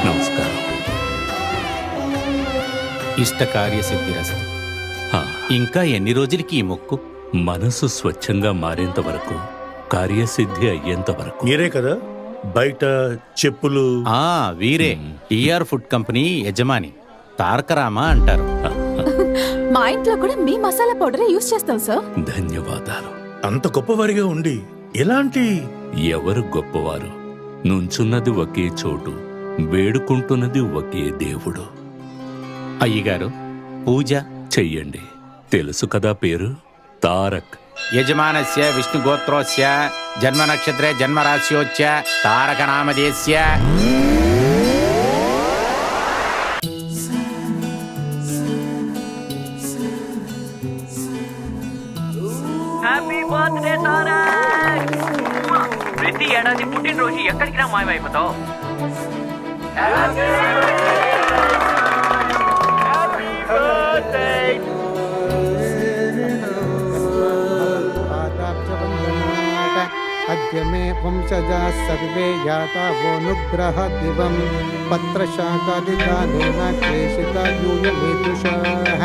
నమస్కారం. ఇష్టకార్య సిద్ధిరస్తు. ఇంకా ఎన్ని రోజులకి ఈ మొక్కు? మనసు స్వచ్ఛంగా మారేంత వరకు, కార్యసిద్ధి అయ్యేంత వరకు. మీరే కదా బయట చెప్పులు? వీరే టీఆర్ ఫుడ్ కంపెనీ యజమాని తారకరామ అంటారు. మా ఇంట్లో కూడా మీ మసాలా పౌడర్ యూజ్ చేస్తాం సార్. ధన్యవాదాలు. అంత గొప్పవారిగా ఉండి ఎలాంటి? ఎవరు గొప్పవారు? నుంచున్నది ఒకే చోటు, వేడుకుంటున్నది ఒకే దేవుడు. అయ్యగారు పూజ చెయ్యండి. తెలుసు కదా పేరు? తారక్. యజమానస్య విష్ణుగోత్రోస్య జన్మ నక్షత్రే జన్మరాశ్యోచ్య తారక నామధేస్య. Happy birthday Tarak. ప్రతి ఏడాది పుట్టినరోజు ఎక్కడికి రా మాయమైపోతావు? अद्य मे वंशजाः सर्वे याता वोऽनुग्रह दिवं पत्रशाकादिदानेन क्लेशिता यूयमेतुषः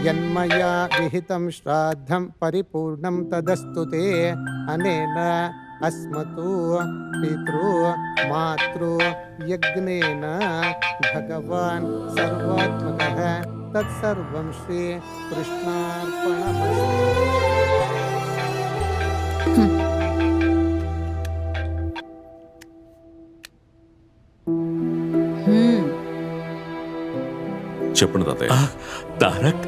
यन्मया विहितं श्राद्धं परिपूर्णं तदस्तु ते अनेन अस्मतु पितृ मातृ यज्ञेन भगवान् सर्वात्मकः तत्सर्वं श्री कृष्णार्पणमस्तु. చెప్పండి తాతయ్య. తారక్,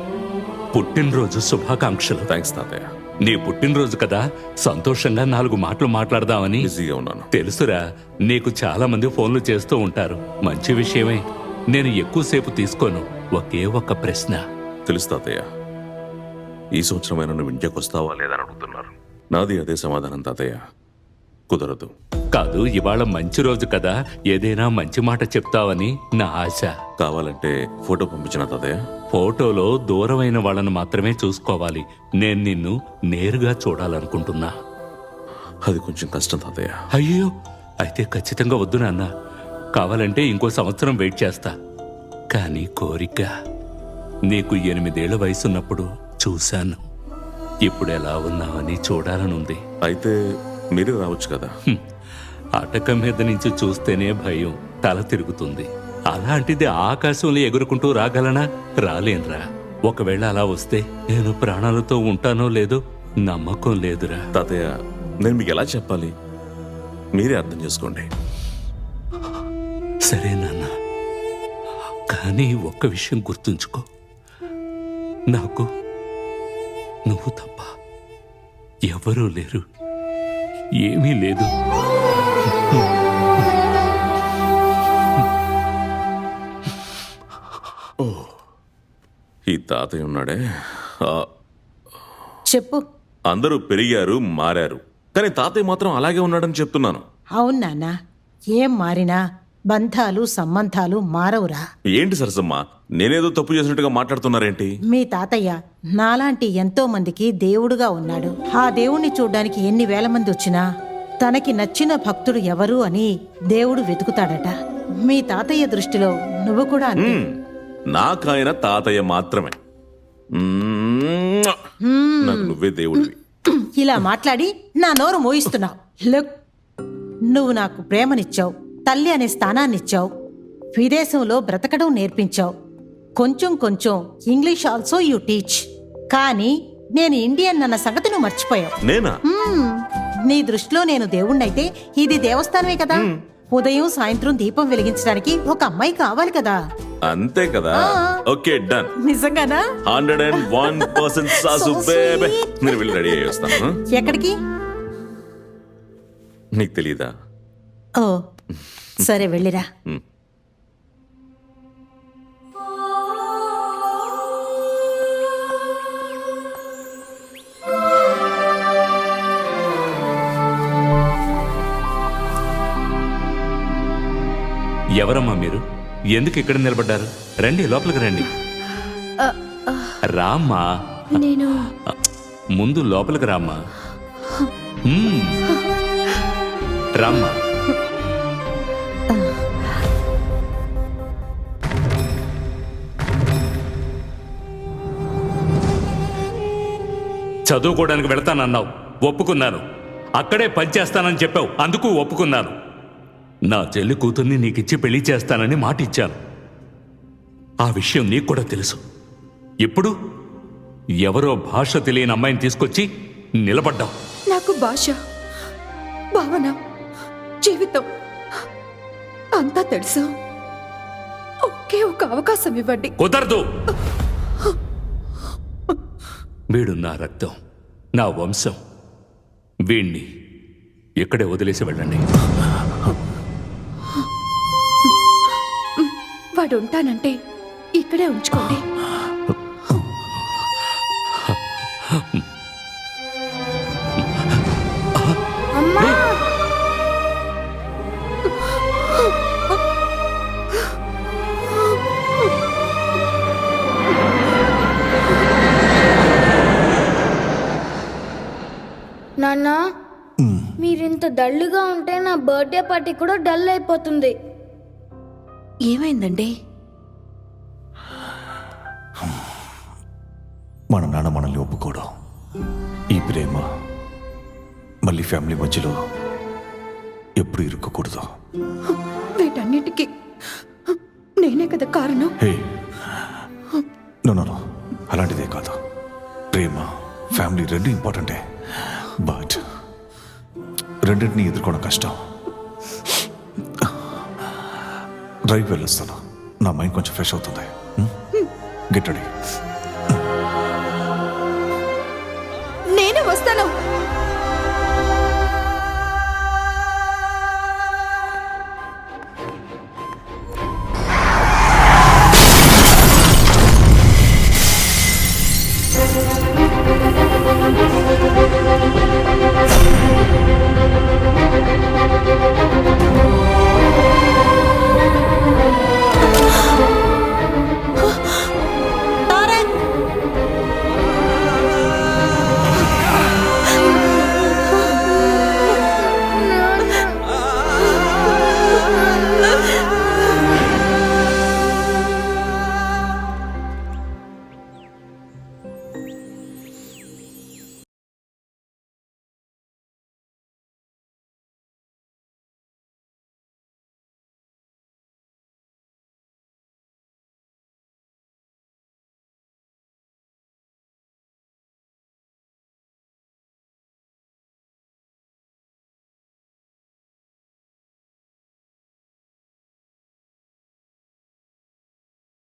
పుట్టినరోజు శుభాకాంక్షలు. థ్యాంక్స్ తాతయ్య. నీ పుట్టినరోజు కదా, సంతోషంగా 4 మాటలు మాట్లాడదామని. బిజీగా ఉన్నాను. తెలుసురా, నీకు చాలా మంది ఫోన్లు చేస్తూ ఉంటారు. మంచి విషయమే. నేను ఎక్కువసేపు తీసుకోను. ఒకే ఒక్క ప్రశ్న. తెలుసు తాతయ్య. ఈ సంవత్సరమైనా నువ్వు ఇంటికి వస్తావా లేదని అడుగుతున్నారు. నాది అదే సమాధానం తాతయ్య. కుదరదు. కాదు, ఇవాళ మంచి రోజు కదా, ఏదైనా మంచి మాట చెప్తావని నా ఆశ. కావాలంటే ఫోటో పంపించిన తాతయ్య. ఫోటోలో దూరమైన వాళ్ళను మాత్రమే చూసుకోవాలి. నేను నిన్ను నేరుగా చూడాలనుకుంటున్నా. అది కొంచెం కష్టం తాతయ్య. అయ్యో, అయితే ఖచ్చితంగా వద్దు నాన్న. కావాలంటే ఇంకో సంవత్సరం వెయిట్ చేస్తా. కానీ కోరిక, నీకు 8 ఏళ్ల వయసున్నప్పుడు చూశాను. ఇప్పుడు ఎలా ఉన్నావని చూడాలనుంది. అయితే మీరే రావచ్చు కదా. అటక మీద నుంచి చూస్తేనే భయం, తల తిరుగుతుంది. అలాంటిది ఆకాశంలో ఎగురుకుంటూ రాగలనా? రాలేనురా. ఒకవేళ అలా వస్తే నేను ప్రాణాలతో ఉంటానో లేదో నమ్మకం లేదురా. తాతయ్య, నేను మీకు ఎలా చెప్పాలి? మీరే అర్థం చేసుకోండి. సరే నాన్న, కానీ ఒక్క విషయం గుర్తుంచుకో. నాకు నువ్వు తప్ప ఎవరూ లేరు. ఏమీ లేదు. ఓ, ఈ తాతయ్య ఉన్నాడే. చెప్పు. అందరూ పెరిగారు, మారారు, కానీ తాతయ్య మాత్రం అలాగే ఉన్నాడని చెప్తున్నాను. అవును నాన్న, ఏం మారినా బంధాలు సంబంధాలు మారవురా. ఏంటి సరసమ్మ, నేనేదో తప్పు చేసినట్టుగా మాట్లాడుతున్నారేంటి? మీ తాతయ్య నాలాంటి ఎంతో మందికి దేవుడుగా ఉన్నాడు. ఆ దేవుణ్ణి చూడ్డానికి ఎన్ని వేల మంది వచ్చినా తనకి నచ్చిన భక్తుడు ఎవరు అని దేవుడు వెతుకుతాడట. మీ తాతయ్య దృష్టిలో నువ్వు కూడా అంతే. నాకాయన తాతయ్య మాత్రమే. నాకు నువ్వే దేవుడివి. ఇలా మాట్లాడి నా నోరు మోయిస్తున్నావు. లుక్, నువ్వు నాకు ప్రేమనిచ్చావు, తల్లి అనే స్థానాన్నిచ్చావు, విదేశంలో బ్రతకడం నేర్పించావు, కొంచెం కొంచెం ఇంగ్లీష్ ఆల్సో యూ టీచ్. కానీ నేను ఇండియన్ అన్న సంగతి నువ్వు మర్చిపోయావు. నేనా? నీ దృష్టిలో నేను దేవుణ్ణైతే ఇది దేవస్థానమే కదా. ఉదయం సాయంత్రం దీపం వెలిగించడానికి ఒక అమ్మాయి కావాలి కదా. అంతే కదా. Okay done. నిజంగానా? 101% సాసు So బేబే. sweet. నేను వెళ్ళి రెడీ అయ్యి వస్తాను. ఎక్కడికి? నీకు తెలీదా? ఓ సరే వెళ్ళిరా. ఎవరమ్మా మీరు? ఎందుకు ఇక్కడ నిలబడ్డారు? రండి, లోపలికి రండి. రామ్మా. నేను ముందు లోపలికి రామ్మా. రామ్మా. చదువుకోవడానికి వెళతానన్నావు, ఒప్పుకున్నాను. అక్కడే పనిచేస్తానని చెప్పావు, అందుకు ఒప్పుకున్నాను. నా చెల్లి కూతుర్ని నీకిచ్చి పెళ్లి చేస్తానని మాట ఇచ్చాను. ఆ విషయం నీకు కూడా తెలుసు. ఇప్పుడు ఎవరో భాష తెలియని అమ్మాయిని తీసుకొచ్చి నిలబడ్డావు. నాకు భాష, భావన, జీవితం అంతా తెలుసు. ఒకే ఒక అవకాశం ఇవ్వండి. కుదరదు. వీడు నా రక్తం, నా వంశం. వీణ్ణి ఇక్కడే వదిలేసి వెళ్ళండి. వాడు ఉంటానంటే ఇక్కడే ఉంచుకోండి. నాన్న, మీరింత డల్గా ఉంటే నా బర్త్డే పార్టీ కూడా డల్ అయిపోతుంది. ఏమైందండి? మన నాన్న మనల్ని ఒప్పుకోవడం, ఈ ప్రేమ మళ్ళీ ఫ్యామిలీ మధ్యలో ఎప్పుడు ఇరుక్కకూడదు. వీటన్నిటికీ నేనే కదా కారణం. హే, నో, అలాంటిదే కాదు. ప్రేమ, ఫ్యామిలీ రెండు ఇంపార్టెంటే. బట్ రెండింటిని ఎదుర్కోవడం కష్టం. డ్రైవ్ వెళ్ళొస్తాను, నా మైండ్ కొంచెం ఫ్రెష్ అవుతుంది. Get ready.